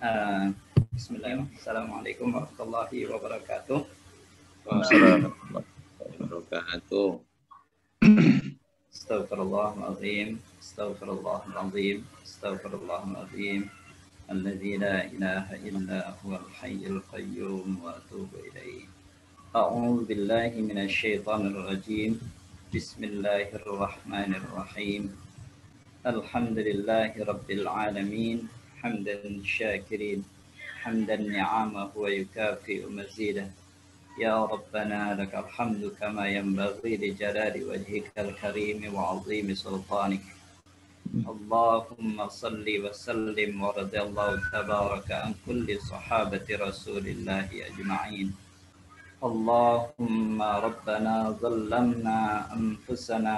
Bismillahirrahmanirrahim. Assalamualaikum warahmatullahi wabarakatuh. Assalamualaikum warahmatullahi wabarakatuh. Astaghfirullahaladzim. Astaghfirullahaladzim. Astaghfirullahaladzim. Alladzi la ilaha illa huwal hayyul qayyum wa atubu ilaih. A'udzu billahi minasy syaithanir rajim. Bismillahirrahmanirrahim. Alhamdulillahi rabbil alamin. Hamdan syakirin. حمدا نعمه ويكافئ مزيدا يا ربنا لك الحمد كما ينبغي لجلال وجهك الكريم وعظيم سلطانك اللهم صل وسلم ورضي الله تبارك عن كل صحابة رسول الله أجمعين اللهم ربنا ظلمنا أنفسنا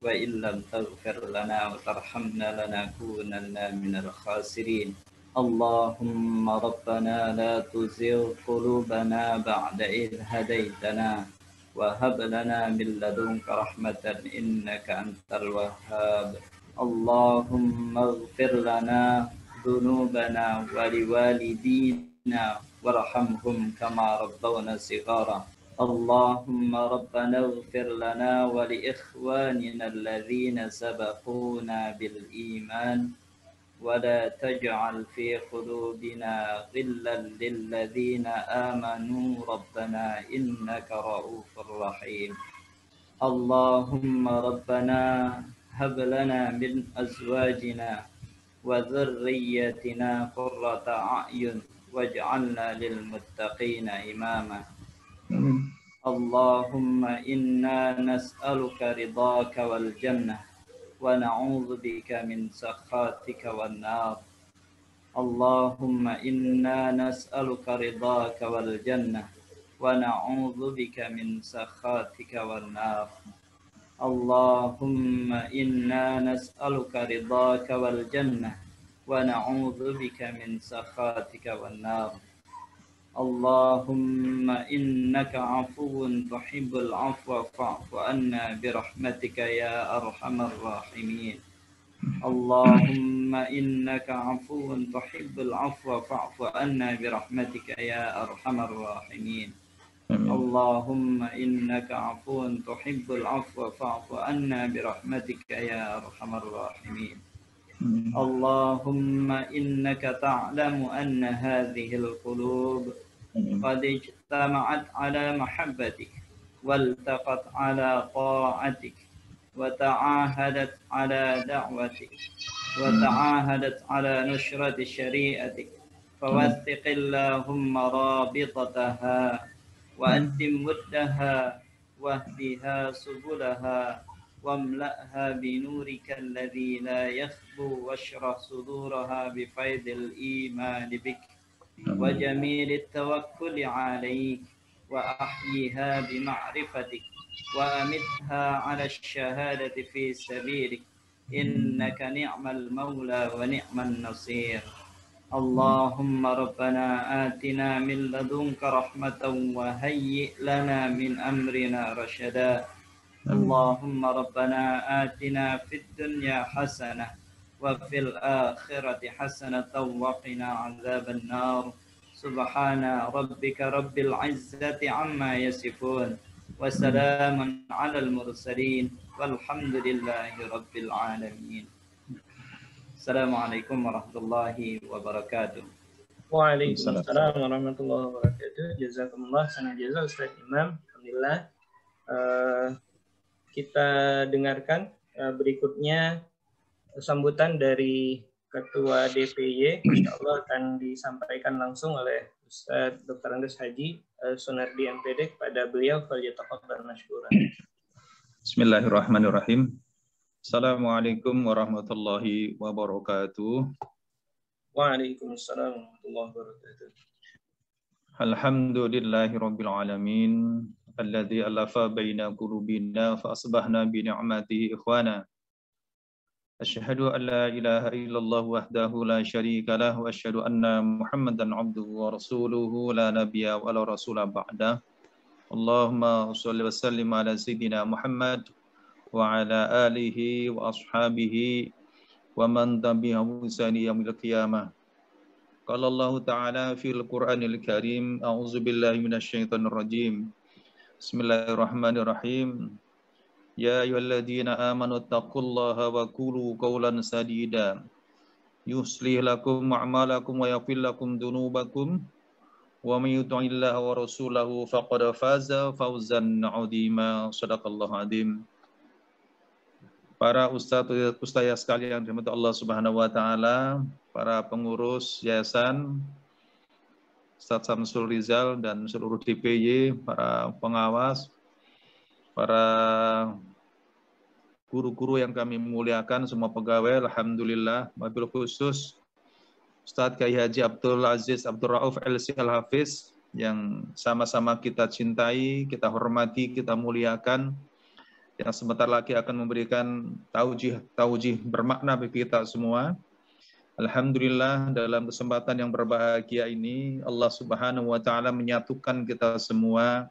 وإن لم تغفر لنا وترحمنا لنكونن من الخاسرين اللهم ربنا لا تزغ قلوبنا بعد إذ هديتنا وهب لنا من لدنك رحمة إنك أنت الوهاب اللهم اغفر لنا ذنوبنا ولوالدينا وارحمهم كما ربونا صغارا اللهم ربنا اغفر لنا ولإخواننا الذين سبقونا بالإيمان ولا تجعل في قلوبنا غلا للذين آمنوا ربنا إنك رؤوف رحيم اللهم ربنا هب لنا من أزواجنا وذريتنا قرة أعين واجعلنا للمتقين إماما اللهم إنا نسألك رضاك والجنة ونعوذ بك من سخطك والنار اللهم إنا نسألك رضاك والجنة ونعوذ بك من سخطك والنار اللهم إنا نسألك رضاك والجنة ونعوذ بك من سخطك والنار اللهم إنك عفو تحب العفو فاعف عنا برحمتك يا أرحم الراحمين اللهم إنك عفو تحب العفو فاعف عنا برحمتك يا أرحم الراحمين اللهم إنك عفو تحب العفو فاعف عنا برحمتك يا أرحم الراحمين اللهم إنك تعلم أن هذه القلوب قد اجتمعت على محبتك والتقت على طاعتك وتعاهدت على دعوتك وتعاهدت على نشرة شريعتك فوثق اللهم رابطتها وأتم ودها واهدها سبلها واملأها بنورك الذي لا يخبو واشرح صدورها بفيض الإيمان بك وجميل التوكل عليك وأحييها بمعرفتك وأمتها على الشهادة في سبيلك إنك نعم المولى ونعم النصير اللهم ربنا آتنا من لدنك رحمة وهيئ لنا من أمرنا رشدا اللهم ربنا آتنا في الدنيا حسنة وفي الآخرة حسنة وقنا عذاب النار سبحان ربك رب العزة عما يصفون وسلام على المرسلين والحمد لله رب العالمين Assalamualaikum warahmatullahi wabarakatuh. Waalaikumsalam warahmatullahi wabarakatuh. Jazakumullah sana jaza Ustaz Imam. Alhamdulillah. Kita dengarkan berikutnya sambutan dari Ketua DPY. Insyaallah akan disampaikan langsung oleh Ustaz Dr. Andes Haji Sunardi MPD kepada beliau. Falyatafadhal mashkuran. Bismillahirrahmanirrahim. Assalamualaikum warahmatullahi wabarakatuh. Waalaikumsalam warahmatullahi wabarakatuh. Alhamdulillahi rabbil alamin alladzi alafa baina qulubina fa asbahna bi ni'matihi ikhwana. Asyhadu an la ilaha illallah wahdahu la syarika lah wa asyhadu anna Muhammadan abduhu wa rasuluhu la nabiyya wa la rasula ba'da. Allahumma shalli wa sallim ala sayyidina Muhammad wa ala alihi wa ashabihi wa man tabi'ahu bi ihsan yaumil qiyamah. Qala Allah Ta'ala fil Qur'anil Karim, a'udzu billahi minasyaitonir rajim. Bismillahirrahmanirrahim. Ya ayyuhalladzina amanu taqullaha wa qulu qawlan sadida. Yuslih lakum a'malakum wa yaghfir lakum dzunubakum. Wa may yuti'illaha wa rasulahu faqad faza fawzan 'azima. Shadaqallahu 'adzim. Para ustaz sekalian yang dirahmati Allah Subhanahu wa taala, para pengurus yayasan, Ustaz Samsul Rizal dan seluruh DPY, para pengawas, para guru-guru yang kami muliakan, semua pegawai, alhamdulillah, wabil khusus Ustadz Kiai Haji Abdul Aziz Abdul Rauf LC Al-Hafiz yang sama-sama kita cintai, kita hormati, kita muliakan, yang sebentar lagi akan memberikan taujih bermakna bagi kita semua. Alhamdulillah, dalam kesempatan yang berbahagia ini Allah Subhanahu wa taala menyatukan kita semua.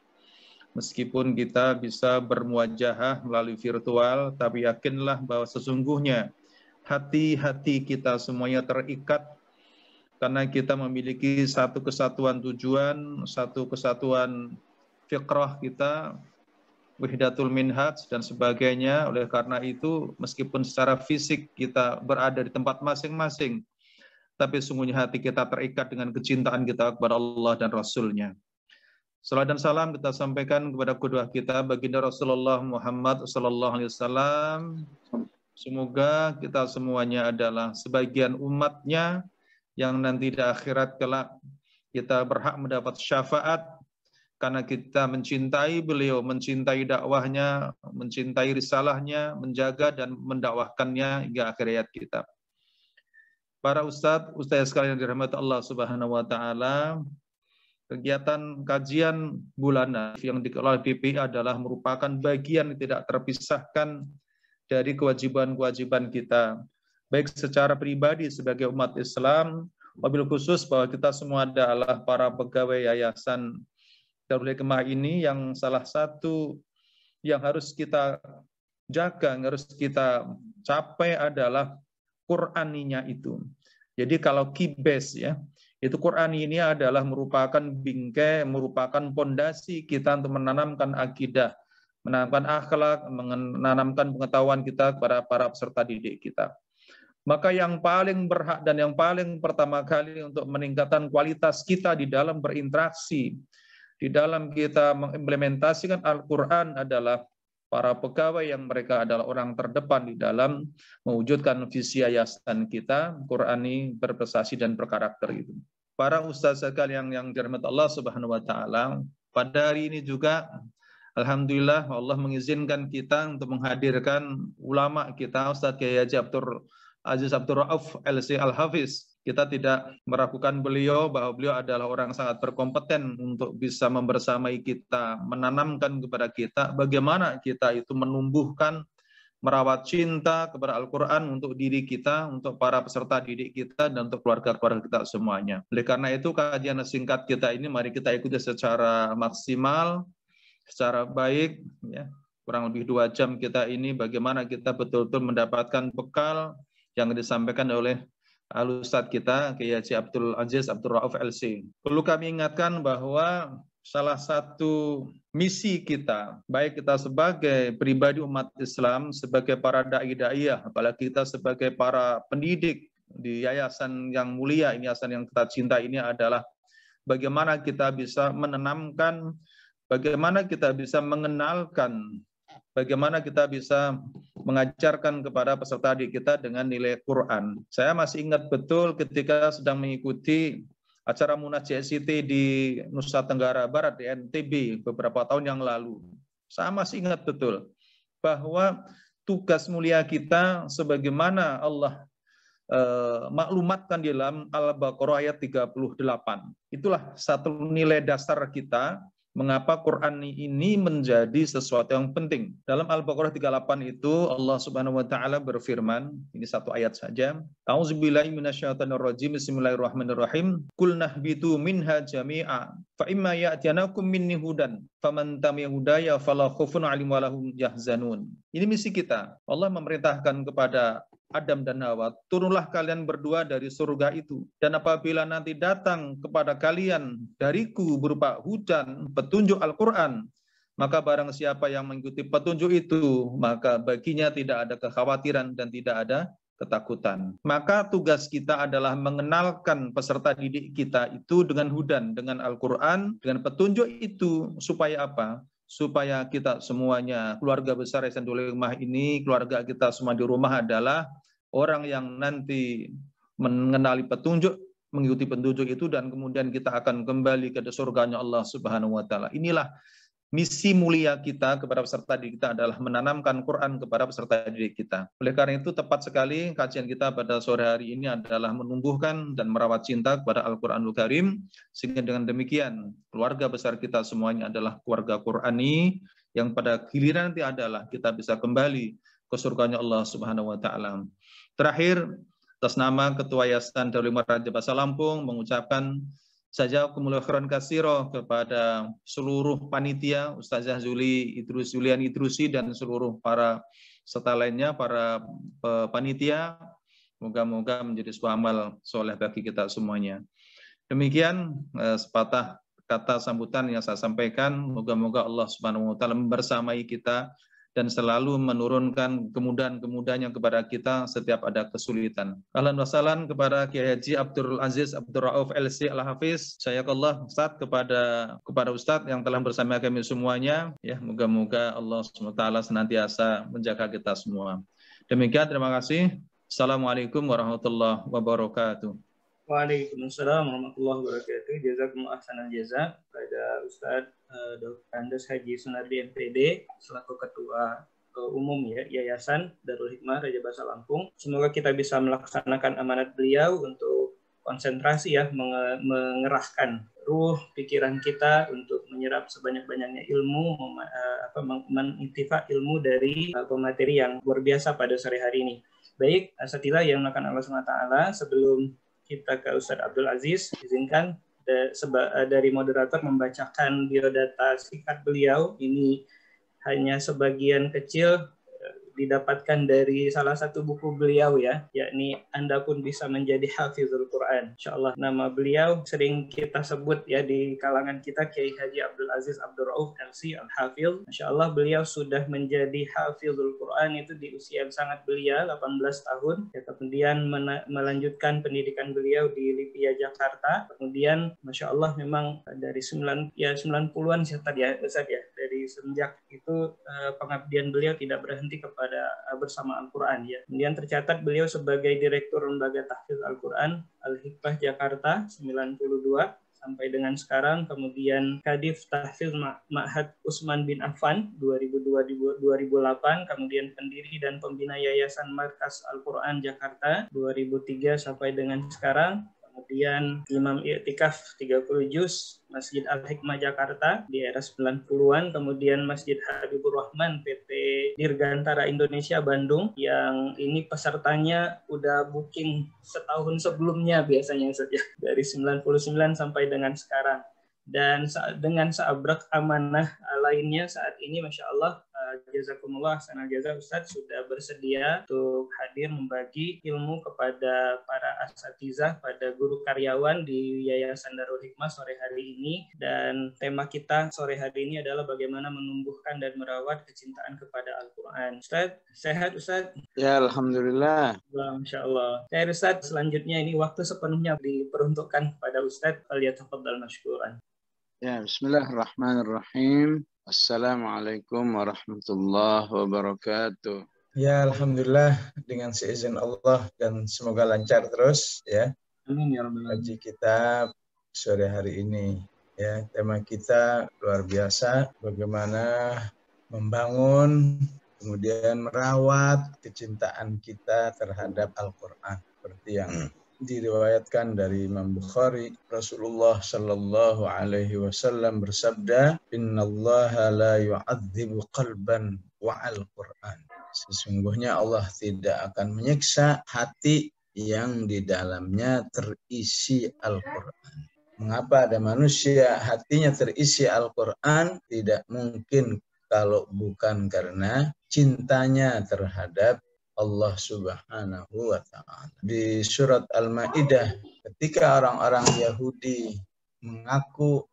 Meskipun kita bisa bermuajahah melalui virtual, tapi yakinlah bahwa sesungguhnya hati-hati kita semuanya terikat karena kita memiliki satu kesatuan tujuan, satu kesatuan fikrah kita, wahdatul minhaj dan sebagainya. Oleh karena itu, meskipun secara fisik kita berada di tempat masing-masing, tapi sungguhnya hati kita terikat dengan kecintaan kita kepada Allah dan Rasul-Nya. Salam dan salam kita sampaikan kepada qudwah kita baginda Rasulullah Muhammad sallallahu alaihi wasallam. Semoga kita semuanya adalah sebagian umatnya yang nanti di akhirat kelak kita berhak mendapat syafaat karena kita mencintai beliau, mencintai dakwahnya, mencintai risalahnya, menjaga dan mendakwahkannya hingga akhir hayat kita. Para ustadz sekalian yang dirahmati Allah Subhanahu wa taala, kegiatan kajian bulanan yang dikelola DPI adalah merupakan bagian yang tidak terpisahkan dari kewajiban-kewajiban kita, baik secara pribadi sebagai umat Islam, wabil khusus bahwa kita semua adalah para pegawai yayasan Darul Hikmah ini yang salah satu yang harus kita jaga, yang harus kita capai adalah Qur'aninya itu. Jadi kalau key base ya, itu Qur'ani ini adalah merupakan bingkai, merupakan pondasi kita untuk menanamkan akidah, menanamkan akhlak, menanamkan pengetahuan kita kepada para peserta didik kita. Maka yang paling berhak dan yang paling pertama kali untuk meningkatkan kualitas kita di dalam berinteraksi, di dalam kita mengimplementasikan Al-Quran adalah para pegawai yang mereka adalah orang terdepan di dalam mewujudkan visi yayasan kita, Qur'ani berprestasi dan berkarakter itu. Para ustaz sekalian yang dirahmati Allah Subhanahu wa taala, pada hari ini juga alhamdulillah Allah mengizinkan kita untuk menghadirkan ulama kita, Ustaz Kiai Haji Abdul Aziz Abdul Rauf LC Al-Hafiz. Kita tidak meragukan beliau bahwa beliau adalah orang sangat berkompeten untuk bisa membersamai kita, menanamkan kepada kita bagaimana kita itu menumbuhkan, merawat cinta kepada Al-Quran untuk diri kita, untuk para peserta didik kita, dan untuk keluarga-keluarga kita semuanya. Oleh karena itu, kajian singkat kita ini mari kita ikuti secara maksimal, secara baik, ya. Kurang lebih 2 jam kita ini bagaimana kita betul-betul mendapatkan bekal yang disampaikan oleh Al-Ustadz kita, Kiai Haji Abdul Aziz Abdul Rauf LC. Perlu kami ingatkan bahwa salah satu misi kita, baik kita sebagai pribadi umat Islam, sebagai para dai-daiyah, apalagi kita sebagai para pendidik di yayasan yang mulia, yayasan yang kita cinta ini adalah bagaimana kita bisa menanamkan, bagaimana kita bisa mengenalkan, bagaimana kita bisa mengajarkan kepada peserta didik kita dengan nilai Quran. Saya masih ingat betul ketika sedang mengikuti acara Munas JSIT di Nusa Tenggara Barat, di NTB, beberapa tahun yang lalu. Saya masih ingat betul bahwa tugas mulia kita sebagaimana Allah maklumatkan di dalam Al-Baqarah ayat 38. Itulah satu nilai dasar kita mengapa Quran ini menjadi sesuatu yang penting. Dalam Al-Baqarah 38 itu Allah Subhanahu wa taala berfirman, ini satu ayat saja. A'udzubillahi minasyaitonirrajim. Bismillahirrahmanirrahim. Qul nahbitu minha jami'a fa imma ya'tiyanakum minni hudan faman tabi'a hudaya fala khaufun 'alaihim wa lahum yahzanun. Ini misi kita. Allah memerintahkan kepada Adam dan Hawa, turunlah kalian berdua dari surga itu. Dan apabila nanti datang kepada kalian dariku berupa hujan, petunjuk Al-Quran, maka barang siapa yang mengikuti petunjuk itu, maka baginya tidak ada kekhawatiran dan tidak ada ketakutan. Maka tugas kita adalah mengenalkan peserta didik kita itu dengan hudan, dengan Al-Quran, dengan petunjuk itu, supaya apa? Supaya kita semuanya, keluarga besar Ihsanatul Hikmah ini, keluarga kita semua di rumah adalah orang yang nanti mengenali petunjuk, mengikuti petunjuk itu, dan kemudian kita akan kembali ke surganya Allah Subhanahu wa Ta'ala. Inilah misi mulia kita kepada peserta didik kita, adalah menanamkan Quran kepada peserta didik kita. Oleh karena itu tepat sekali kajian kita pada sore hari ini adalah menumbuhkan dan merawat cinta kepada Al-Quranul Karim, sehingga dengan demikian keluarga besar kita semuanya adalah keluarga Qurani, yang pada giliran nanti adalah kita bisa kembali ke surganya Allah Subhanahu wa Ta'ala. Terakhir, atas nama Ketua Yayasan Darul Hikmah Raja Basa Lampung mengucapkan jazakumullahu khairan katsira kepada seluruh panitia, Ustazah Julian Idrusi dan seluruh para serta lainnya, para panitia. Moga-moga menjadi sebuah amal soleh bagi kita semuanya. Demikian sepatah kata sambutan yang saya sampaikan. Moga-moga Allah Subhanahu wa Ta'ala membersamai kita dan selalu menurunkan kemudahan-kemudahannya kepada kita setiap ada kesulitan. Ahlan wa sahlan kepada Kiai Haji Abdul Aziz Abdul Rauf LC Al-Hafiz. Sayakallah Ustaz kepada Ustaz yang telah bersama kami semuanya. Ya, moga-moga Allah SWT senantiasa menjaga kita semua. Demikian, terima kasih. Assalamualaikum warahmatullahi wabarakatuh. Waalaikumsalam warahmatullahi wabarakatuh. Jazakumullah ahsanal jazak pada Ustadz Dr. Andes Haji Sunardi MPD selaku Ketua Umum Yayasan Darul Hikmah Raja Basa Lampung. Semoga kita bisa melaksanakan amanat beliau untuk konsentrasi mengerahkan ruh pikiran kita untuk menyerap sebanyak-banyaknya ilmu, mengintifak ilmu dari pemateri yang luar biasa pada sore hari ini. Baik, asatilah yang melakukan Allah SWT, sebelum kita ke Ustadz Abdul Aziz, izinkan dari moderator membacakan biodata singkat beliau. Ini hanya sebagian kecil didapatkan dari salah satu buku beliau ya, yakni Anda Pun Bisa Menjadi Hafizul Quran. Insyaallah nama beliau sering kita sebut ya di kalangan kita, Kiai Haji Abdul Aziz Abdul Rauf LC Al-Hafiz. Insyaallah beliau sudah menjadi Hafizul Quran itu di usia yang sangat belia, 18 tahun. Ya, kemudian melanjutkan pendidikan beliau di Lipia Jakarta. Kemudian Masya Allah memang dari 90-an Ustaz ya, dari semenjak itu pengabdian beliau tidak berhenti kepada bersama Al-Quran ya. Kemudian tercatat beliau sebagai Direktur Lembaga Tahfiz Al-Quran Al-Hikmah Jakarta 92 sampai dengan sekarang. Kemudian Kadif Tahfiz Ma'had Utsman bin Affan 2002-2008. Kemudian pendiri dan pembina Yayasan Markas Al-Quran Jakarta 2003 sampai dengan sekarang. Kemudian Imam I'tikaf 30 juz Masjid Al-Hikmah Jakarta di era 90-an. Kemudian Masjid Habibur Rahman PT Dirgantara Indonesia Bandung, yang ini pesertanya udah booking setahun sebelumnya biasanya saja, dari 99 sampai dengan sekarang. Dan dengan seabrak amanah lainnya saat ini, Masya Allah, jazakumullah sanal jazak, Ustadz sudah bersedia untuk hadir membagi ilmu kepada para asatizah, pada guru karyawan di Yayasan Darul Hikmah sore hari ini. Dan tema kita sore hari ini adalah bagaimana menumbuhkan dan merawat kecintaan kepada Al-Quran. Ustadz, sehat Ustadz? Ya, Alhamdulillah. Masya Allah. Ustadz, selanjutnya ini waktu sepenuhnya diperuntukkan kepada Ustadz. Falyatafaddal mashkuran. Ya, bismillahirrahmanirrahim. Assalamualaikum warahmatullahi wabarakatuh. Ya, alhamdulillah dengan seizin Allah dan semoga lancar terus ya. Amin ya rabbal alamin. Haji kita sore hari ini ya, tema kita luar biasa, bagaimana membangun kemudian merawat kecintaan kita terhadap Al-Qur'an, seperti yang diriwayatkan dari Imam Bukhari. Rasulullah sallallahu alaihi wasallam bersabda, "Innallaha la yu'adzibu qalban wa'al Qur'an." Sesungguhnya Allah tidak akan menyiksa hati yang di dalamnya terisi Al-Qur'an. Mengapa ada manusia hatinya terisi Al-Qur'an? Tidak mungkin kalau bukan karena cintanya terhadap Allah Subhanahu wa Ta'ala. Di surat Al-Maidah, ketika orang-orang Yahudi mengaku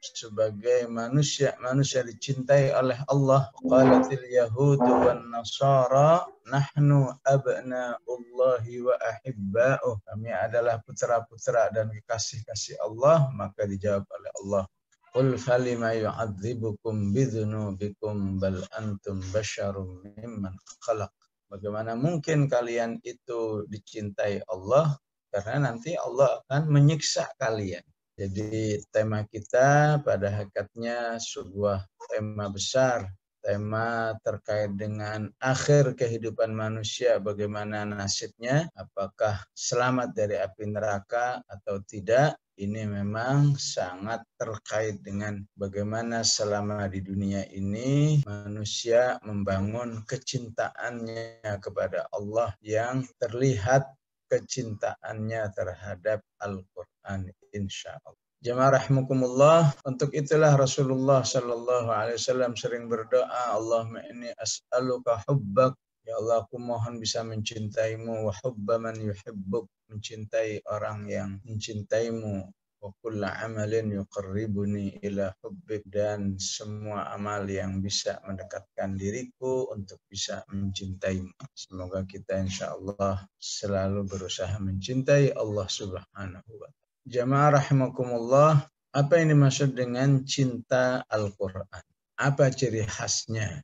sebagai manusia dicintai oleh Allah, qalatil yahudu wan nasara nahnu abna'ullahi wa ahibba'uh, kami adalah putra-putra dan kekasih-kasih Allah, maka dijawab oleh Allah, qul falima yu'adzibukum bidzunubikum bal antum basyarum mimman khalaq. Bagaimana mungkin kalian itu dicintai Allah, karena nanti Allah akan menyiksa kalian. Jadi tema kita pada hakikatnya sebuah tema besar, tema terkait dengan akhir kehidupan manusia, bagaimana nasibnya, apakah selamat dari api neraka atau tidak. Ini memang sangat terkait dengan bagaimana selama di dunia ini manusia membangun kecintaannya kepada Allah yang terlihat kecintaannya terhadap Al-Quran, insya Allah. Jamaah rahimakumullah, untuk itulah Rasulullah Sallallahu Alaihi Wasallam sering berdoa, Allahumma inni as'aluka hubbak, ya Allah aku mohon bisa mencintaimu, wa hubba man yuhibbuk, mencintai orang yang mencintaimu, wa kulla amalin yuqarribuni ila hubbik, dan semua amal yang bisa mendekatkan diriku untuk bisa mencintaimu. Semoga kita insya Allah selalu berusaha mencintai Allah Subhanahu wa Ta'ala. Jamaah rahimakumullah, apa yang dimaksud dengan cinta Al-Quran? Apa ciri khasnya?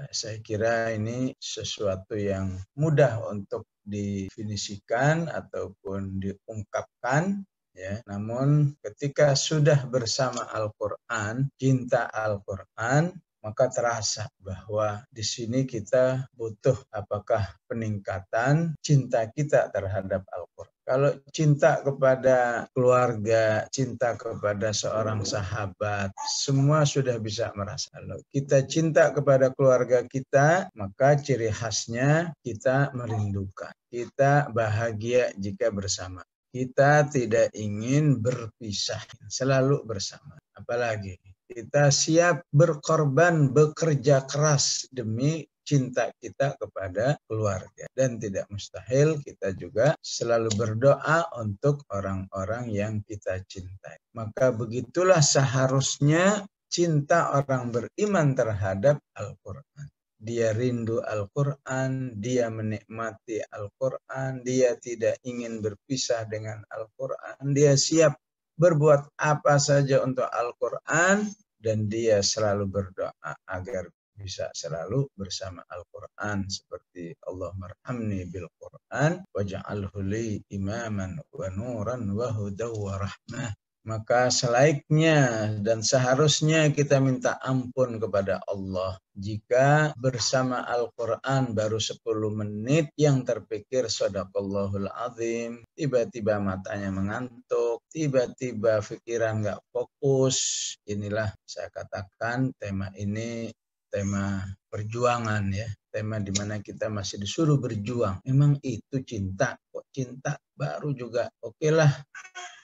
Saya kira ini sesuatu yang mudah untuk didefinisikan ataupun diungkapkan, ya. Namun ketika sudah bersama Al-Quran, cinta Al-Quran, maka terasa bahwa di sini kita butuh apakah peningkatan cinta kita terhadap Al-Quran. Kalau cinta kepada keluarga, cinta kepada seorang sahabat, semua sudah bisa merasa. Kalau kita cinta kepada keluarga kita, maka ciri khasnya kita merindukan. Kita bahagia jika bersama. Kita tidak ingin berpisah, selalu bersama. Apalagi kita siap berkorban, bekerja keras demi cinta kita kepada keluarga. Dan tidak mustahil kita juga selalu berdoa untuk orang-orang yang kita cintai. Maka begitulah seharusnya cinta orang beriman terhadap Al-Quran. Dia rindu Al-Quran, dia menikmati Al-Quran, dia tidak ingin berpisah dengan Al-Quran, dia siap berbuat apa saja untuk Al-Quran, dan dia selalu berdoa agar bisa selalu bersama Al-Quran, seperti Allahumma arhamni bil Quran waj'alhu li imaman wa nuran wa hudaw wa rahmah. Maka selaiknya dan seharusnya kita minta ampun kepada Allah jika bersama Al-Quran baru 10 menit yang terpikir shadaqallahul azim, tiba-tiba matanya mengantuk, tiba-tiba pikiran nggak fokus. Inilah saya katakan tema ini tema perjuangan, ya, tema di mana kita masih disuruh berjuang. Memang itu cinta, kok cinta baru juga oke lah,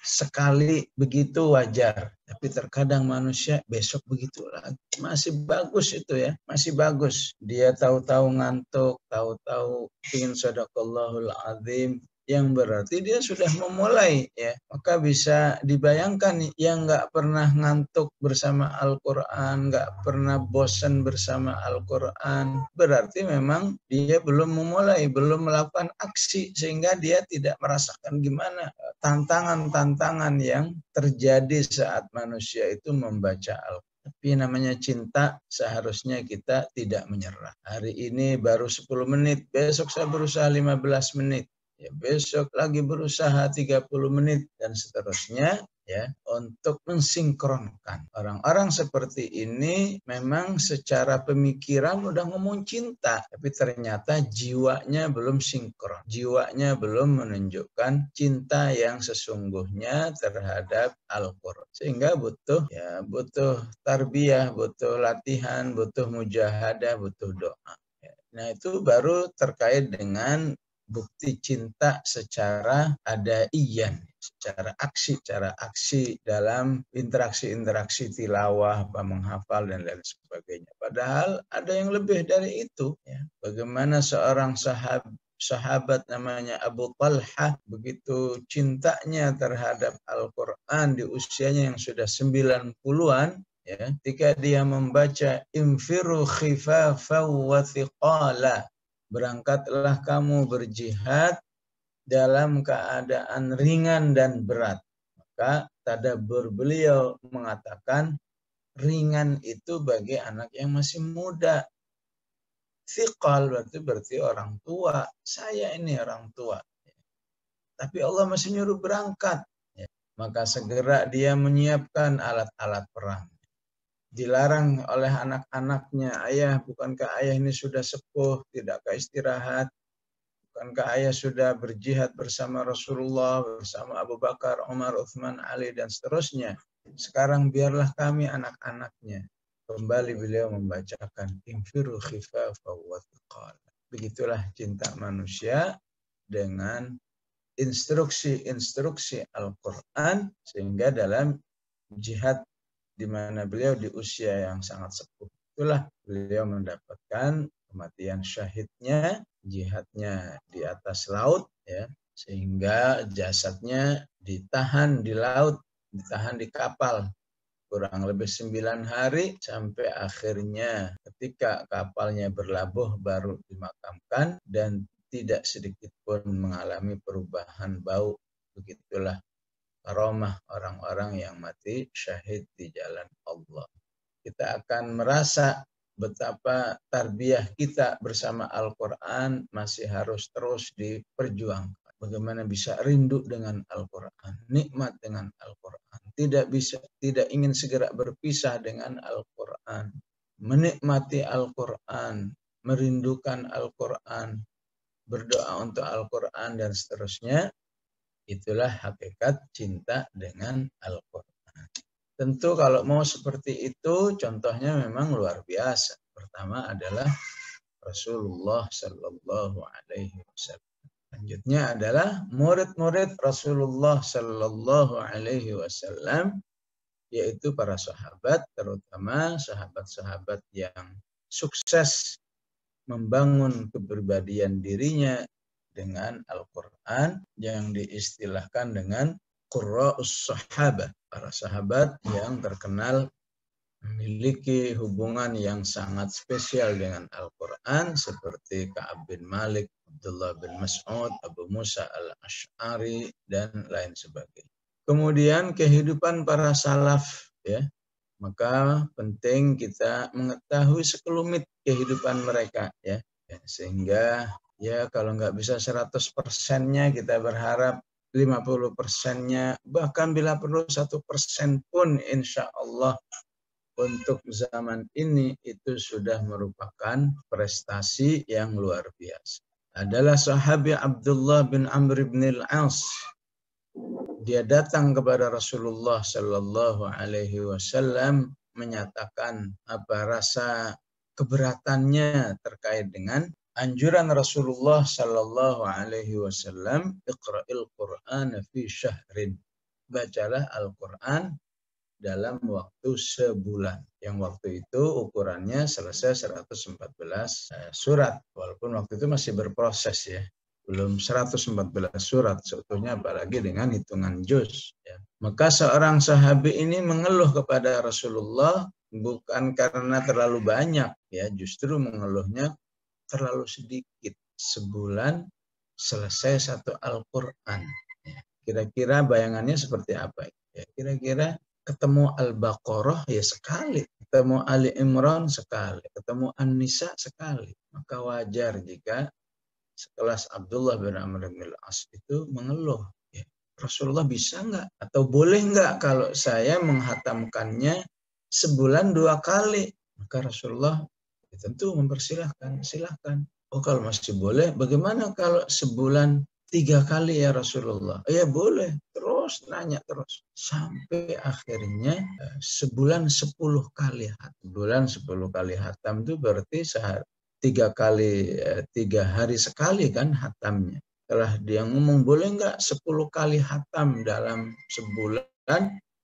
sekali begitu wajar, tapi terkadang manusia besok begitu lagi. Masih bagus itu, ya, masih bagus. Dia tahu-tahu ngantuk, tahu-tahu ingin shadaqallahul azim, yang berarti dia sudah memulai, ya. Maka bisa dibayangkan yang nggak pernah ngantuk bersama Al-Quran, nggak pernah bosan bersama Al-Quran, berarti memang dia belum memulai, belum melakukan aksi, sehingga dia tidak merasakan gimana tantangan-tantangan yang terjadi saat manusia itu membaca Al-Quran. Tapi namanya cinta, seharusnya kita tidak menyerah. Hari ini baru 10 menit, besok saya berusaha 15 menit. Ya, besok lagi berusaha 30 menit dan seterusnya, ya, untuk mensinkronkan. Orang-orang seperti ini memang secara pemikiran udah ngomong cinta, tapi ternyata jiwanya belum sinkron. Jiwanya belum menunjukkan cinta yang sesungguhnya terhadap Al-Quran. Sehingga butuh tarbiyah, butuh latihan, butuh mujahadah, butuh doa. Nah, itu baru terkait dengan bukti cinta secara adaiyan, secara aksi dalam interaksi tilawah, menghafal dan lain sebagainya. Padahal ada yang lebih dari itu, ya. Bagaimana seorang sahabat namanya Abu Talhah begitu cintanya terhadap Al-Quran di usianya yang sudah 90-an, ya, ketika dia membaca infiru khifafan wa thiqala, berangkatlah kamu berjihad dalam keadaan ringan dan berat. Maka tadabbur beliau mengatakan ringan itu bagi anak yang masih muda. Thiqal berarti orang tua. Saya ini orang tua. Tapi Allah masih nyuruh berangkat. Maka segera dia menyiapkan alat-alat perang. Dilarang oleh anak-anaknya, ayah, bukankah ayah ini sudah sepuh, tidakkah istirahat? Bukankah ayah sudah berjihad bersama Rasulullah, bersama Abu Bakar, Umar, Uthman, Ali, dan seterusnya. Sekarang biarlah kami anak-anaknya. Kembali beliau membacakan infiru khifafan wa thiqala. Begitulah cinta manusia dengan instruksi-instruksi Al-Quran, sehingga dalam jihad di mana beliau di usia yang sangat sepuh, itulah beliau mendapatkan kematian syahidnya, jihadnya di atas laut, ya, sehingga jasadnya ditahan di laut, ditahan di kapal kurang lebih 9 hari, sampai akhirnya ketika kapalnya berlabuh baru dimakamkan, dan tidak sedikit pun mengalami perubahan bau. Begitulah karomah orang-orang yang mati syahid di jalan Allah. Kita akan merasa betapa tarbiyah kita bersama Al-Quran masih harus terus diperjuangkan. Bagaimana bisa rindu dengan Al-Quran, nikmat dengan Al-Quran, tidak ingin segera berpisah dengan Al-Quran, menikmati Al-Quran, merindukan Al-Quran, berdoa untuk Al-Quran, dan seterusnya. Itulah hakikat cinta dengan Al-Quran. Tentu kalau mau seperti itu, contohnya memang luar biasa. Pertama adalah Rasulullah Sallallahu Alaihi Wasallam. Selanjutnya adalah murid-murid Rasulullah Sallallahu Alaihi Wasallam, yaitu para sahabat, terutama sahabat-sahabat yang sukses membangun kepribadian dirinya dengan Al-Quran, yang diistilahkan dengan Qurra'us Sahabah, para sahabat yang terkenal memiliki hubungan yang sangat spesial dengan Al-Quran, seperti Ka'ab bin Malik, Abdullah bin Mas'ud, Abu Musa al-Ash'ari, dan lain sebagainya. Kemudian kehidupan para salaf, ya, maka penting kita mengetahui sekelumit kehidupan mereka, ya, sehingga ya kalau nggak bisa 100%-nya, kita berharap 50%-nya, bahkan bila perlu 1% pun, insya Allah untuk zaman ini itu sudah merupakan prestasi yang luar biasa. Adalah sahabi Abdullah bin Amr bin al-As. Dia datang kepada Rasulullah Sallallahu Alaihi Wasallam menyatakan apa rasa keberatannya terkait dengan anjuran Rasulullah Sallallahu Alaihi Wasallam, Iqra'il Qur'an fi syahrin. Bacalah Al-Quran dalam waktu sebulan. Yang waktu itu ukurannya selesai 114 surat. Walaupun waktu itu masih berproses, ya. Belum 114 surat sebetulnya, apalagi dengan hitungan juz, ya. Maka seorang sahabi ini mengeluh kepada Rasulullah, bukan karena terlalu banyak, ya, justru mengeluhnya terlalu sedikit. Sebulan selesai satu Al-Quran. Kira-kira bayangannya seperti apa? Ya, kira-kira ketemu Al-Baqarah ya sekali, ketemu Ali Imran sekali, ketemu An-Nisa sekali. Maka wajar jika sekelas Abdullah bin Amr bin al-As itu mengeluh, ya, Rasulullah bisa nggak atau boleh nggak kalau saya menghatamkannya sebulan 2 kali? Maka Rasulullah ya, tentu mempersilahkan, silahkan. Oh, kalau masih boleh, bagaimana kalau sebulan 3 kali ya Rasulullah? Ya boleh. Terus nanya terus sampai akhirnya sebulan 10 kali hatam. Bulan 10 kali hatam itu berarti 3 hari sekali kan hatamnya. Setelah dia ngomong boleh nggak 10 kali hatam dalam sebulan,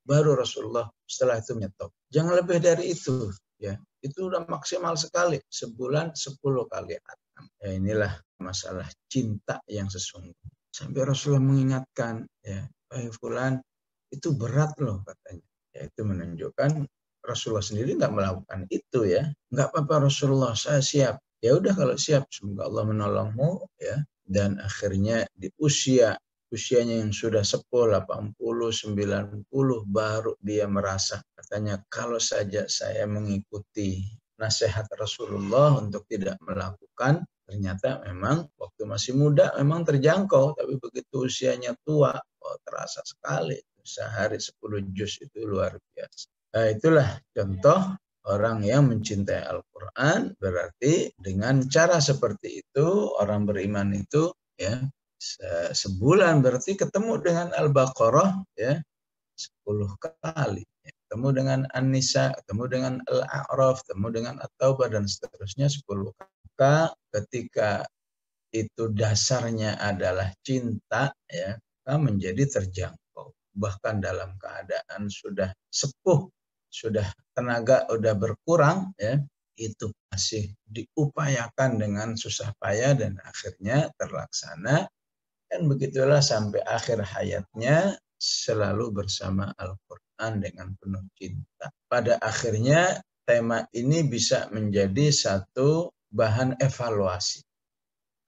baru Rasulullah setelah itu nyetop. Jangan lebih dari itu, ya. Itu udah maksimal sekali, sebulan 10 kali hatam. Ya, inilah masalah cinta yang sesungguhnya. Sampai Rasulullah mengingatkan, ya, wahai fulan, itu berat loh katanya. Ya, itu menunjukkan Rasulullah sendiri nggak melakukan itu, ya. Nggak apa-apa Rasulullah, saya siap. Ya udah kalau siap, semoga Allah menolongmu, ya. Dan akhirnya di usianya yang sudah sepuh 80, 90 baru dia merasa, katanya, kalau saja saya mengikuti nasihat Rasulullah untuk tidak melakukan, ternyata memang waktu masih muda memang terjangkau, tapi begitu usianya tua, oh terasa sekali. Sehari 10 juz itu luar biasa. Nah, itulah contoh orang yang mencintai Al-Quran. Berarti dengan cara seperti itu, orang beriman itu, ya, sebulan berarti ketemu dengan Al-Baqarah, ya, 10 kali. Ketemu dengan An-Nisa, ketemu dengan Al-A'raf, ketemu dengan At-Taubah, dan seterusnya 10 kali. Maka ketika itu dasarnya adalah cinta, ya, maka menjadi terjangkau. Bahkan dalam keadaan sudah sepuh, sudah tenaga udah berkurang, ya, itu masih diupayakan dengan susah payah dan akhirnya terlaksana. Dan begitulah sampai akhir hayatnya selalu bersama Al-Quran dengan penuh cinta. Pada akhirnya tema ini bisa menjadi satu bahan evaluasi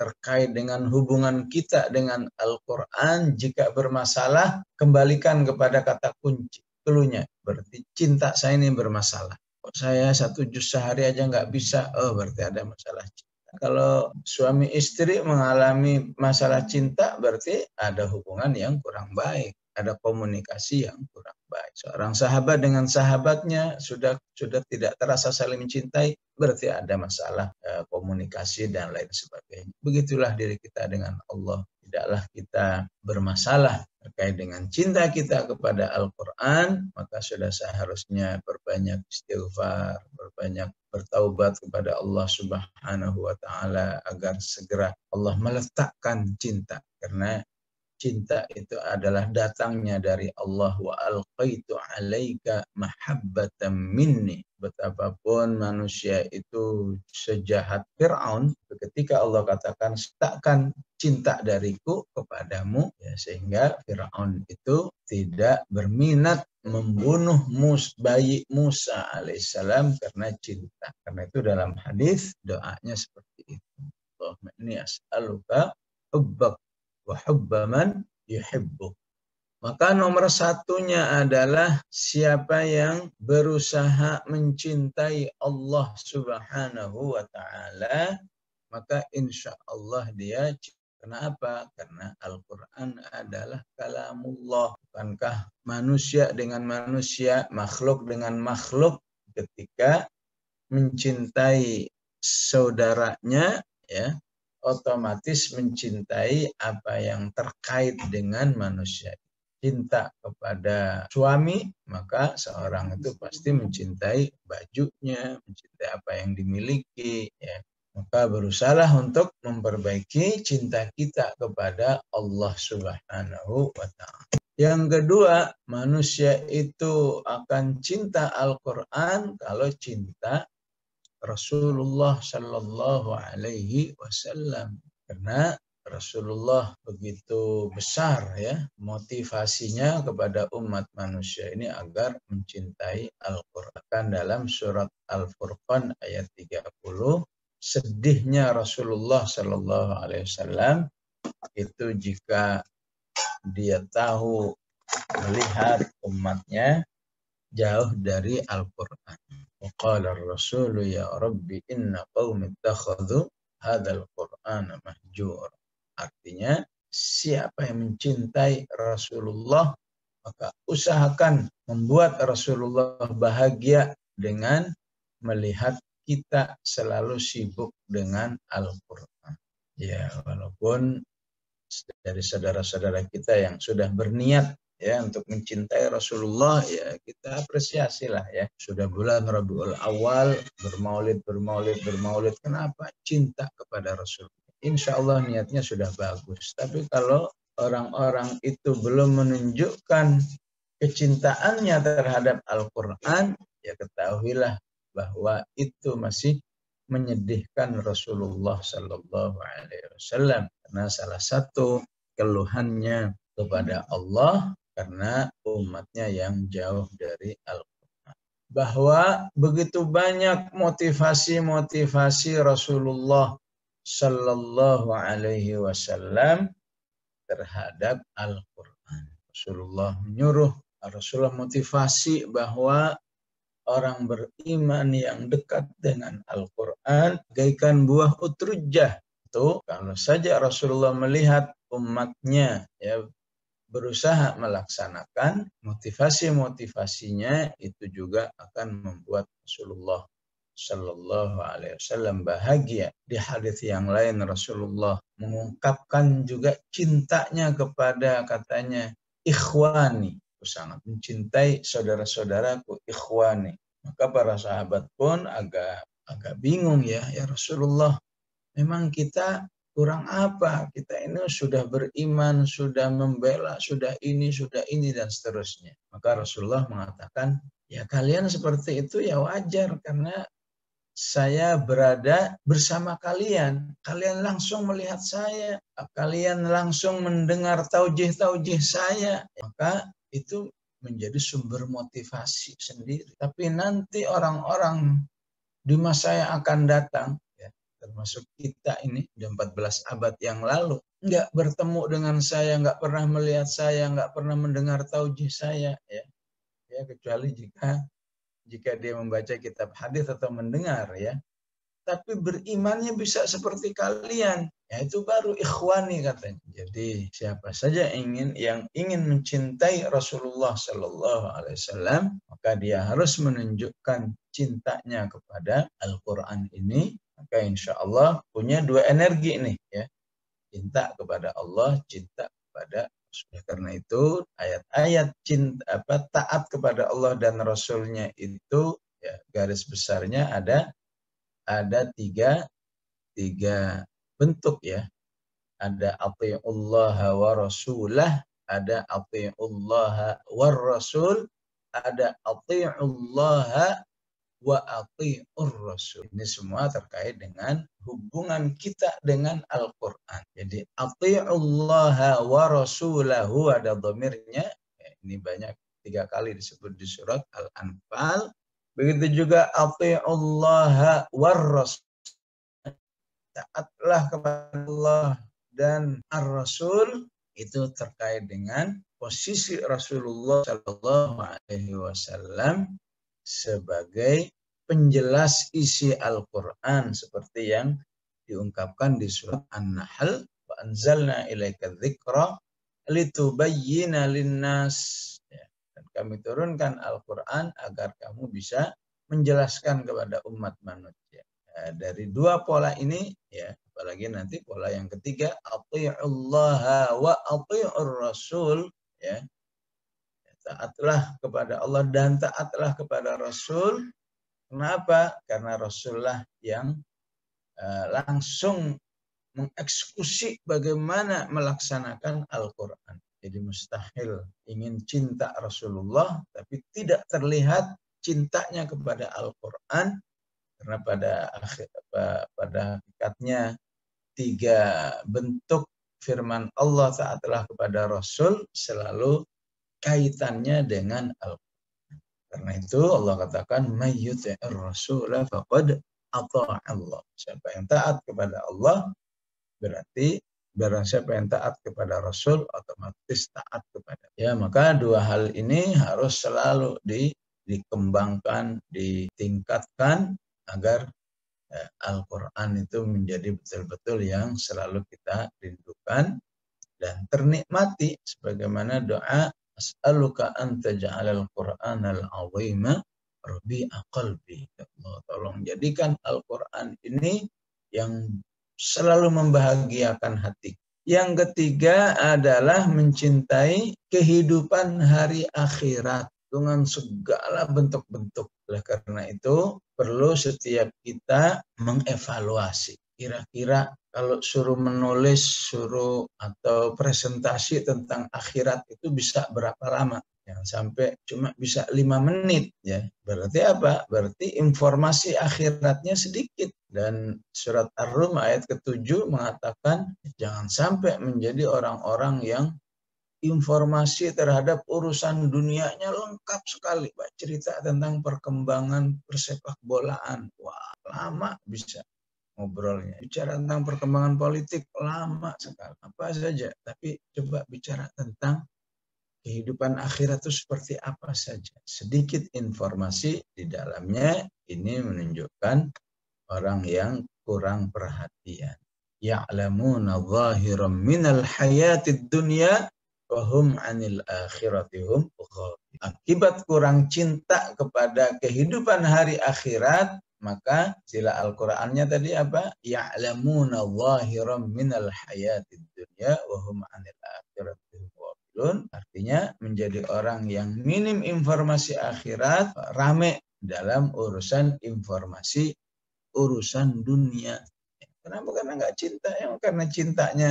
terkait dengan hubungan kita dengan Al-Quran. Jika bermasalah, kembalikan kepada kata kunci, cluenya. Berarti cinta saya ini bermasalah. Kok saya 1 juz sehari aja nggak bisa? Oh, berarti ada masalah cinta. Kalau suami istri mengalami masalah cinta, berarti ada hubungan yang kurang baik. Ada komunikasi yang kurang baik. Seorang sahabat dengan sahabatnya sudah tidak terasa saling mencintai, berarti ada masalah komunikasi dan lain sebagainya. Begitulah diri kita dengan Allah. Tidaklah kita bermasalah terkait dengan cinta kita kepada Al-Quran, maka sudah seharusnya berbanyak istighfar, berbanyak bertaubat kepada Allah Subhanahu wa Ta'ala agar segera Allah meletakkan cinta. Karena cinta itu adalah datangnya dari Allah. Wa alqaitu alaika mahabbatan minni. Betapapun manusia itu sejahat Fir'aun, ketika Allah katakan letakkan cinta dariku kepadamu, ya, sehingga Fir'aun itu tidak berminat membunuh bayi Musa alaihissalam karena cinta. Karena itu dalam hadis doanya seperti itu. Allahumma inni as'aluka hubbak wa hubba man yuhibbuk. Maka nomor satunya adalah siapa yang berusaha mencintai Allah Subhanahu wa Ta'ala, maka insya Allah dia. Kenapa? Karena Al-Quran adalah kalamullah. Bukankah manusia dengan manusia, makhluk dengan makhluk, ketika mencintai saudaranya, ya, otomatis mencintai apa yang terkait dengan manusia. Cinta kepada suami, maka seorang itu pasti mencintai bajunya, mencintai apa yang dimiliki, ya. Maka berusahalah untuk memperbaiki cinta kita kepada Allah Subhanahu wa Ta'ala. Yang kedua, manusia itu akan cinta Al-Quran kalau cinta Rasulullah Sallallahu Alaihi Wasallam. Karena Rasulullah begitu besar, ya, motivasinya kepada umat manusia ini agar mencintai Al-Quran. Dalam surat Al-Furqan ayat 30, sedihnya Rasulullah Sallallahu Alaihi Wasallam itu jika dia tahu melihat umatnya jauh dari Al-Quran. Waqala ar-rasulu ya Rabbi inna qaumi ittakhadhu hadzal Qur'ana mahjura. Artinya, siapa yang mencintai Rasulullah, maka usahakan membuat Rasulullah bahagia dengan melihat kita selalu sibuk dengan Al-Quran. Ya, walaupun dari saudara-saudara kita yang sudah berniat, ya, untuk mencintai Rasulullah, ya, kita apresiasilah, ya. Sudah bulan Rabiul Awal, bermaulid. Kenapa? Cinta kepada Rasulullah. Insya Allah niatnya sudah bagus. Tapi kalau orang-orang itu belum menunjukkan kecintaannya terhadap Al-Quran, ya ketahuilah bahwa itu masih menyedihkan Rasulullah Sallallahu Alaihi Wasallam karena salah satu keluhannya kepada Allah karena umatnya yang jauh dari Al-Quran. Bahwa begitu banyak motivasi-motivasi Rasulullah Sallallahu Alaihi Wasallam terhadap Al-Quran. Rasulullah menyuruh, Rasulullah motivasi bahwa orang beriman yang dekat dengan Al-Quran bagaikan buah utrujah. Itu kalau saja Rasulullah melihat umatnya ya berusaha melaksanakan, motivasi-motivasinya itu juga akan membuat Rasulullah Sallallahu Alaihi Wasallam bahagia. Di hadis yang lain Rasulullah mengungkapkan juga cintanya kepada, katanya, ikhwani. Aku sangat mencintai saudara-saudaraku, ikhwani. Maka para sahabat pun agak bingung ya Rasulullah, memang kita kurang apa? Kita ini sudah beriman, sudah membela, sudah ini, dan seterusnya. Maka Rasulullah mengatakan, ya kalian seperti itu ya wajar, karena saya berada bersama kalian. Kalian langsung melihat saya. Kalian langsung mendengar taujih-taujih saya. Maka itu menjadi sumber motivasi sendiri. Tapi nanti orang-orang di masa yang akan datang, ya, termasuk kita ini, di 14 abad yang lalu, nggak bertemu dengan saya, nggak pernah melihat saya, nggak pernah mendengar taujih saya. Ya, kecuali jika dia membaca kitab hadis atau mendengar ya, tapi berimannya bisa seperti kalian, ya itu baru ikhwani katanya. Jadi siapa saja yang ingin mencintai Rasulullah Sallallahu Alaihi Wasallam, maka dia harus menunjukkan cintanya kepada Al-Quran ini. Maka insya Allah punya dua energi nih ya, cinta kepada Allah, cinta kepada Rasul. Karena itu ayat-ayat taat kepada Allah dan Rasulnya itu ya, garis besarnya ada tiga bentuk ya. Ada atiullaha wa rasulah, ada atiullaha war rasul, ada atiullaha wa atiur rasul. Ini semua terkait dengan hubungan kita dengan Al-Quran. Jadi atiullaha wa rasulahu ada dhamirnya. Ini banyak 3 kali disebut di surat Al-Anfal. Begitu juga atiullaha war rasul. Taatlah kepada Allah dan ar-rasul, itu terkait dengan posisi Rasulullah Sallallahu Alaihi Wasallam sebagai penjelas isi Al-Quran seperti yang diungkapkan di surat An-Nahl, wa anzalna ilaika dzikra litubayyina linnas. Ya, dan kami turunkan Al-Quran agar kamu bisa menjelaskan kepada umat manusia. Ya, dari 2 pola ini ya, apalagi nanti pola yang ketiga, atiullaha wa atiur rasul ya. Taatlah kepada Allah dan taatlah kepada Rasul. Kenapa? Karena Rasulullah yang langsung mengeksekusi bagaimana melaksanakan Al-Quran. Jadi mustahil ingin cinta Rasulullah tapi tidak terlihat cintanya kepada Al-Quran, karena pada hakikatnya 3 bentuk firman Allah taatlah kepada Rasul selalu kaitannya dengan Al-Quran. Karena itu Allah katakan may yuti'ir rasula faqad ata'a Allah. Siapa yang taat kepada Allah berarti barang siapa yang taat kepada Rasul otomatis taat kepada. Ya, maka 2 hal ini harus selalu dikembangkan, ditingkatkan agar Al-Quran itu menjadi betul-betul yang selalu kita rindukan dan ternikmati, sebagaimana doa as'aluka an taj'alal Qur'anal 'azima rabi'a qalbi. Allah, tolong jadikan Al-Quran ini yang selalu membahagiakan hati. Yang ketiga adalah mencintai kehidupan hari akhirat dengan segala bentuk-bentuk. Oleh karena itu perlu setiap kita mengevaluasi. Kira-kira kalau suruh menulis, atau presentasi tentang akhirat itu bisa berapa lama? Jangan sampai cuma bisa 5 menit ya. Berarti apa? Berarti informasi akhiratnya sedikit. Dan surat Ar-Rum ayat ke-7 mengatakan jangan sampai menjadi orang-orang yang informasi terhadap urusan dunianya lengkap sekali. Pak, cerita tentang perkembangan persepak bolaan. Wah, lama bisa ngobrolnya. Bicara tentang perkembangan politik, lama sekali. Apa saja. Tapi coba bicara tentang kehidupan akhirat itu seperti apa saja. Sedikit informasi di dalamnya ini menunjukkan orang yang kurang perhatian. Ya'lamuna zahiran minal hayatid dunya wa hum 'anil akhirati hum ghafilun. Akibat kurang cinta kepada kehidupan hari akhirat, maka istilah Al-Qur'annya tadi apa? Ya'lamuna zahiran minal hayatid dunya wa hum 'anil akhirati hum ghafilun. Artinya menjadi orang yang minim informasi akhirat, rame dalam urusan informasi urusan dunia. Kenapa? Karena nggak cinta. Ya, karena cintanya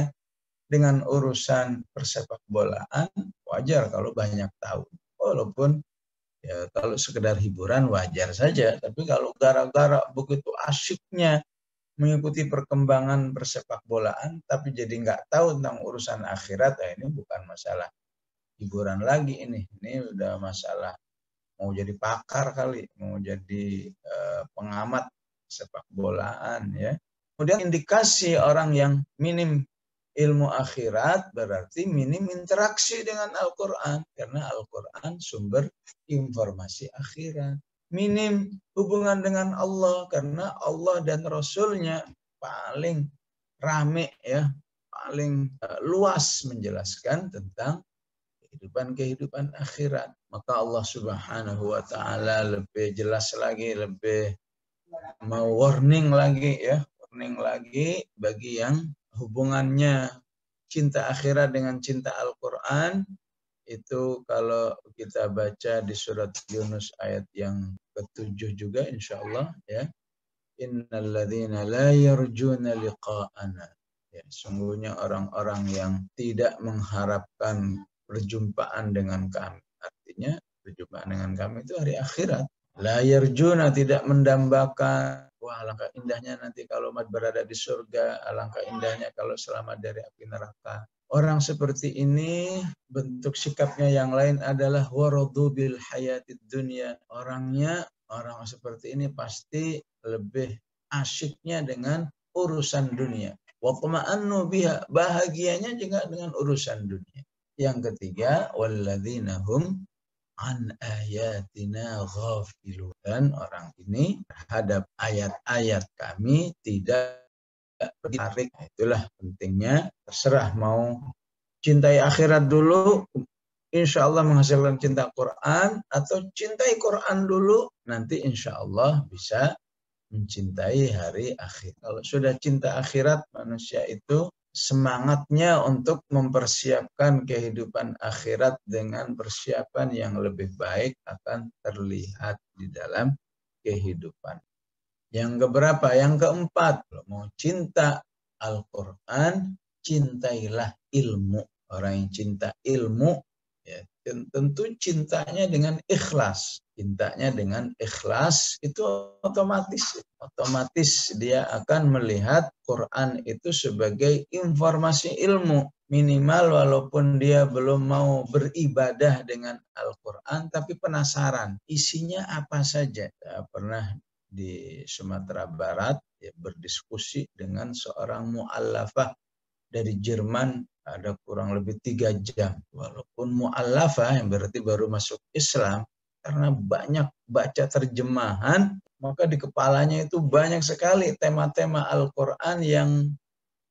dengan urusan persepak bolaan, wajar kalau banyak tahu. Walaupun ya kalau sekedar hiburan wajar saja. Tapi kalau gara-gara begitu asyiknya mengikuti perkembangan persepak bolaan, tapi jadi nggak tahu tentang urusan akhirat, ya ini bukan masalah hiburan lagi ini. Ini udah masalah mau jadi pakar kali, mau jadi pengamat sepak bolaan ya. Kemudian indikasi orang yang minim ilmu akhirat berarti minim interaksi dengan Al-Quran. Karena Al-Quran sumber informasi akhirat. Minim hubungan dengan Allah karena Allah dan Rasulnya paling rame ya, paling luas menjelaskan tentang kehidupan akhirat. Maka Allah Subhanahu wa taala lebih jelas lagi, lebih mau warning lagi ya, warning lagi bagi yang hubungannya cinta akhirat dengan cinta Al-Qur'an. Itu kalau kita baca di surat Yunus ayat yang ke-7 juga insyaallah ya. Innalladzina la yarjuna liqa'ana. Ya, sungguhnya orang-orang yang tidak mengharapkan perjumpaan dengan kami. Artinya perjumpaan dengan kami itu hari akhirat. La yarjuna, tidak mendambakan. Wah, alangkah indahnya nanti kalau umat berada di surga. Alangkah indahnya kalau selamat dari api neraka. Orang seperti ini bentuk sikapnya yang lain adalah waradu bil hayatid dunya. Orang seperti ini pasti lebih asyiknya dengan urusan dunia. Wa tama'annu biha, bahagianya juga dengan urusan dunia. Yang ketiga, walladzina hum an ayatina ghafilun. Dan orang ini terhadap ayat-ayat kami tidak tertarik. Itulah pentingnya, terserah mau cintai akhirat dulu, insya Allah menghasilkan cinta Quran, atau cintai Quran dulu, nanti insya Allah bisa mencintai hari akhir. Kalau sudah cinta akhirat, manusia itu semangatnya untuk mempersiapkan kehidupan akhirat dengan persiapan yang lebih baik akan terlihat di dalam kehidupan. Yang keberapa? Yang keempat, kalau mau cinta Al-Quran, cintailah ilmu. Orang yang cinta ilmu, ya, tentu cintanya dengan ikhlas. Cintanya dengan ikhlas itu otomatis dia akan melihat Quran itu sebagai informasi ilmu. Minimal walaupun dia belum mau beribadah dengan Al-Quran, tapi penasaran isinya apa saja. Saya pernah di Sumatera Barat ya, berdiskusi dengan seorang mu'allafah dari Jerman, ada kurang lebih 3 jam. Walaupun mu'allafah yang berarti baru masuk Islam, karena banyak baca terjemahan, maka di kepalanya itu banyak sekali tema-tema Al-Quran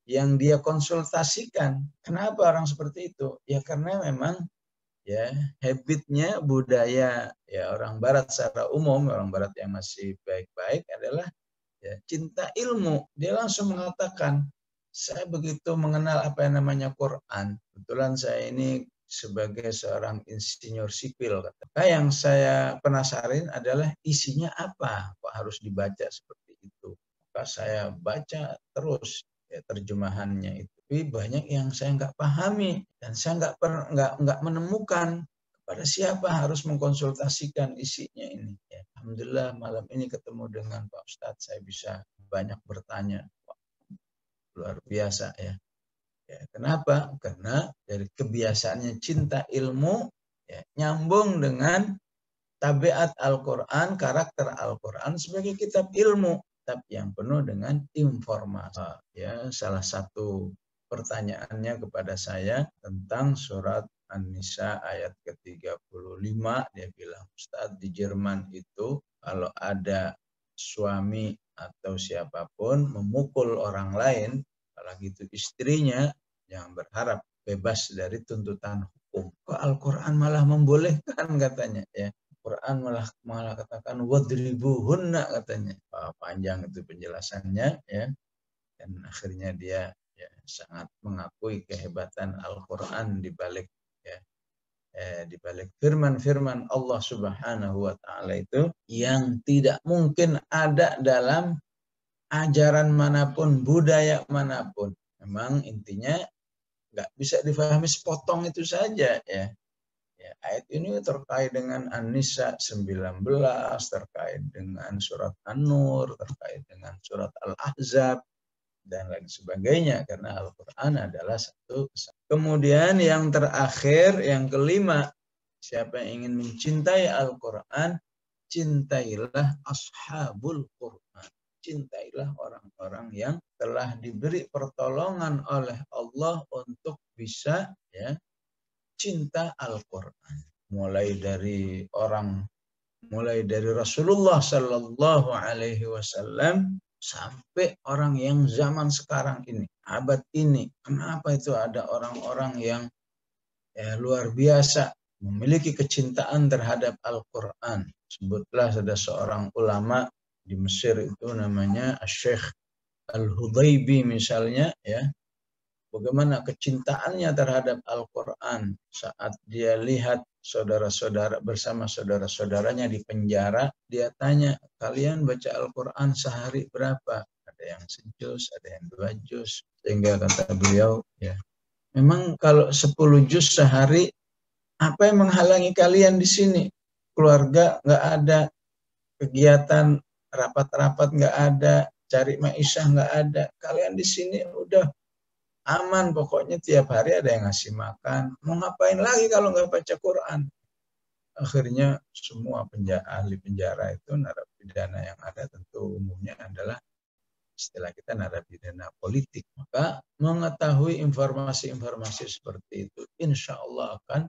yang dia konsultasikan. Kenapa orang seperti itu? Ya karena memang ya habitnya, budaya ya orang Barat secara umum, orang Barat yang masih baik-baik adalah ya cinta ilmu. Dia langsung mengatakan, saya begitu mengenal apa yang namanya Quran. Kebetulan saya ini sebagai seorang insinyur sipil. Maka yang saya penasarin adalah isinya apa, kok harus dibaca seperti itu. Maka saya baca terus ya, terjemahannya itu. Tapi banyak yang saya nggak pahami dan saya nggak menemukan kepada siapa harus mengkonsultasikan isinya ini. Ya, alhamdulillah malam ini ketemu dengan Pak Ustadz, saya bisa banyak bertanya. Wah, luar biasa ya. Ya, kenapa? Karena dari kebiasaannya cinta ilmu ya, nyambung dengan tabiat Al-Quran, karakter Al-Quran sebagai kitab ilmu, kitab yang penuh dengan informasi. Ya, salah satu pertanyaannya kepada saya tentang surat An-Nisa ayat ke-35, dia bilang, Ustadz, di Jerman itu kalau ada suami atau siapapun memukul orang lain, apalagi itu istrinya, yang berharap bebas dari tuntutan hukum. Kok Al-Quran malah membolehkan katanya ya. Quran malah katakan wadribuhunna katanya. Panjang itu penjelasannya ya. Dan akhirnya dia ya, sangat mengakui kehebatan Al-Quran di balik ya, di balik firman-firman Allah Subhanahu wa taala itu yang tidak mungkin ada dalam ajaran manapun, budaya manapun. Memang intinya nggak bisa difahami sepotong itu saja ya. Ya, ayat ini terkait dengan An-Nisa 19, terkait dengan surat An-Nur, terkait dengan surat Al-Ahzab, dan lain sebagainya. Karena Al-Quran adalah satu kesatuan. Kemudian yang terakhir, yang kelima, siapa yang ingin mencintai Al-Quran, cintailah ashabul Quran. Cintailah orang-orang yang telah diberi pertolongan oleh Allah untuk bisa ya cinta Al-Quran. Mulai dari Rasulullah Sallallahu Alaihi Wasallam sampai orang yang zaman sekarang ini, abad ini. Kenapa itu ada orang-orang yang luar biasa memiliki kecintaan terhadap Al-Quran? Sebutlah ada seorang ulama di Mesir itu namanya Syekh Al-Hudaybi misalnya ya. Bagaimana kecintaannya terhadap Al-Quran saat dia lihat saudara-saudara bersama saudara-saudaranya di penjara, dia tanya, kalian baca Al-Quran sehari berapa? Ada yang sejuz, ada yang 2 juz. Sehingga kata beliau, ya, memang kalau 10 juz sehari, apa yang menghalangi kalian di sini? Keluarga nggak ada, kegiatan rapat-rapat nggak ada, cari maisha nggak ada. Kalian di sini udah aman, pokoknya tiap hari ada yang ngasih makan. Mau ngapain lagi kalau nggak baca Quran? Akhirnya semua ahli penjara itu, narapidana yang ada tentu umumnya adalah istilah kita narapidana politik. Maka mengetahui informasi-informasi seperti itu, insya Allah akan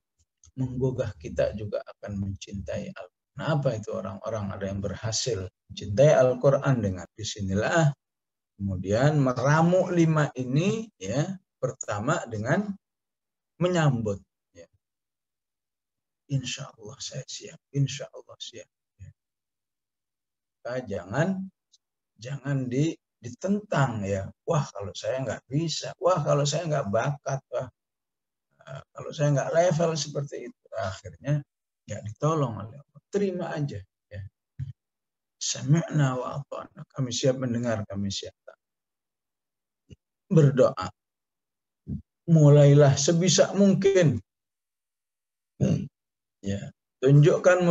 menggugah kita juga akan mencintai Al-Quran. Kenapa itu orang-orang ada yang berhasil mencintai Al-Quran dengan bismillah. Kemudian meramu 5 ini ya, pertama dengan menyambut ya. Insya Allah saya siap, insya Allah siap ya. Jangan ditentang ya. Wah kalau saya nggak bisa, wah kalau saya nggak bakat, wah kalau saya nggak level seperti itu. Akhirnya nggak ditolong oleh Allah. Terima aja ya. Sami'na wa ata'na. Kami siap mendengar, kami siap berdoa. Mulailah sebisa mungkin. Ya, tunjukkan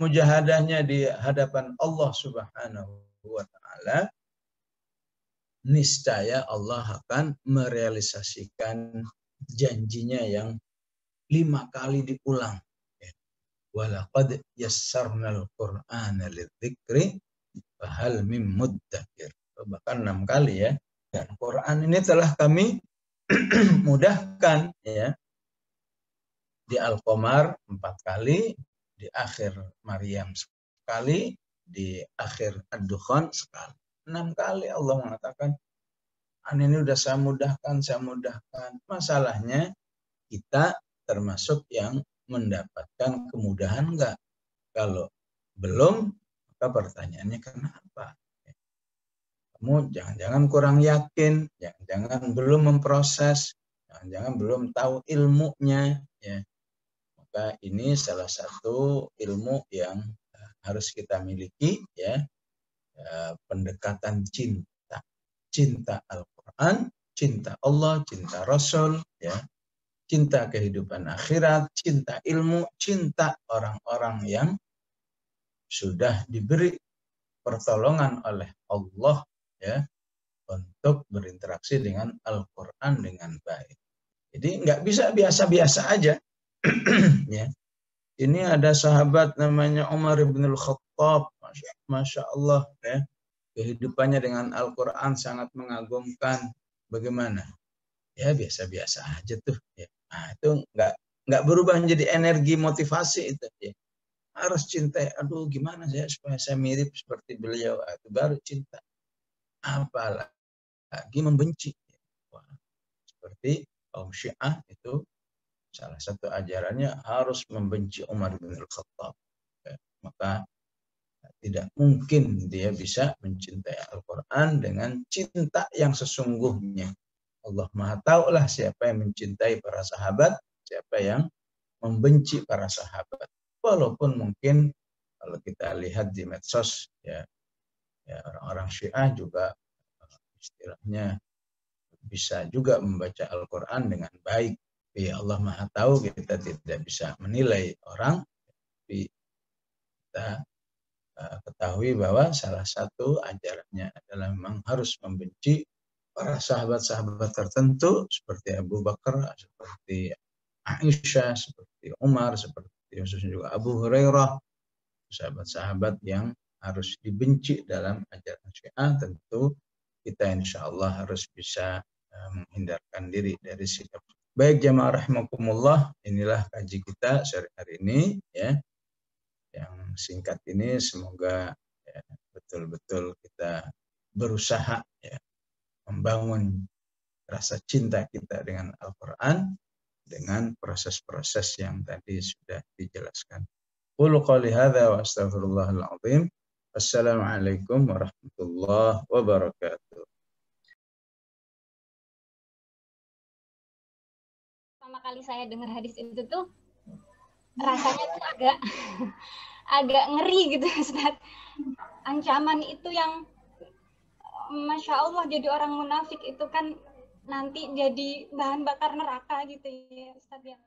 mujahadahnya di hadapan Allah Subhanahu wa taala. Niscaya Allah akan merealisasikan janjinya yang 5 kali diulang. Walaqad yassarnal Qur'ana lidzikri fahal mim muddakir. Bahkan 6 kali ya. Dan Quran ini telah kami mudahkan ya. Di Al-Qamar 4 kali, di akhir Maryam sekali, di akhir Ad-Dukhan sekali. 6 kali Allah mengatakan, ini udah saya mudahkan. Masalahnya kita termasuk yang mendapatkan kemudahan enggak? Kalau belum, maka pertanyaannya kenapa? Kamu jangan-jangan kurang yakin, jangan-jangan belum memproses, jangan-jangan belum tahu ilmunya. Ya. Maka ini salah satu ilmu yang harus kita miliki, ya, pendekatan cinta Al-Quran, cinta Allah, cinta Rasul, ya, cinta kehidupan akhirat, cinta ilmu, cinta orang-orang yang sudah diberi pertolongan oleh Allah ya untuk berinteraksi dengan Al-Quran dengan baik. Jadi nggak bisa biasa-biasa aja. Ya. Ini ada sahabat namanya Umar bin Al-Khattab, Masya Allah ya. Kehidupannya dengan Al-Quran sangat mengagumkan. Bagaimana? Ya biasa-biasa aja tuh. Ya. Nah, itu nggak berubah menjadi energi motivasi itu. Ya. Harus cintai. Aduh gimana saya supaya saya mirip seperti beliau. Itu baru cinta. Apalagi membenci. Wah, seperti kaum Syiah itu salah satu ajarannya harus membenci Umar bin Al-Khattab. Ya. Maka tidak mungkin dia bisa mencintai Al-Quran dengan cinta yang sesungguhnya. Allah Maha tahu lah siapa yang mencintai para sahabat, siapa yang membenci para sahabat. Walaupun mungkin kalau kita lihat di medsos, ya orang-orang Syiah juga istilahnya bisa juga membaca Al-Quran dengan baik. Ya Allah Maha tahu, kita tidak bisa menilai orang, tapi kita ketahui bahwa salah satu ajarannya adalah memang harus membenci para sahabat-sahabat tertentu seperti Abu Bakar, seperti Aisyah, seperti Umar, seperti khususnya juga Abu Hurairah, sahabat-sahabat yang harus dibenci dalam ajaran Syiah. Tentu kita insya Allah harus bisa menghindarkan diri dari sikap. Baik jamaah rahimakumullah, inilah kaji kita sore hari ini ya. Yang singkat ini semoga ya, betul-betul kita berusaha ya, membangun rasa cinta kita dengan Al-Quran dengan proses-proses yang tadi sudah dijelaskan. Qulu qouli hadza wa astaghfirullahal azim. Assalamualaikum warahmatullahi wabarakatuh. Pertama kali saya dengar hadis itu tuh rasanya tuh agak ngeri gitu Ustaz. Ancaman itu yang Masya Allah, jadi orang munafik itu kan nanti jadi bahan bakar neraka gitu ya Ustaz ya.